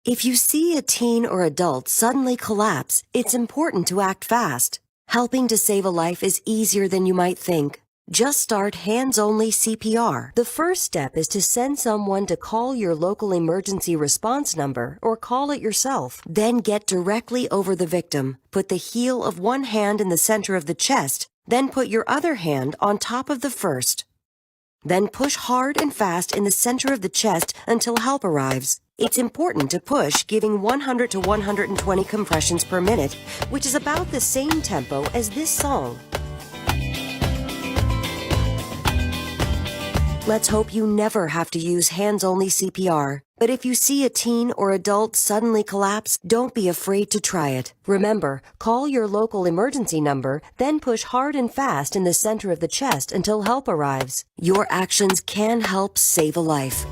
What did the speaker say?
If you see a teen or adult suddenly collapse, it's important to act fast. Helping to save a life is easier than you might think. Just start hands-only CPR. The first step is to send someone to call your local emergency response number or call it yourself. Then get directly over the victim. Put the heel of one hand in the center of the chest, then put your other hand on top of the first. Then push hard and fast in the center of the chest until help arrives. It's important to push, giving 100 to 120 compressions per minute, which is about the same tempo as this song. Let's hope you never have to use hands-only CPR. But if you see a teen or adult suddenly collapse, don't be afraid to try it. Remember, call your local emergency number, then push hard and fast in the center of the chest until help arrives. Your actions can help save a life.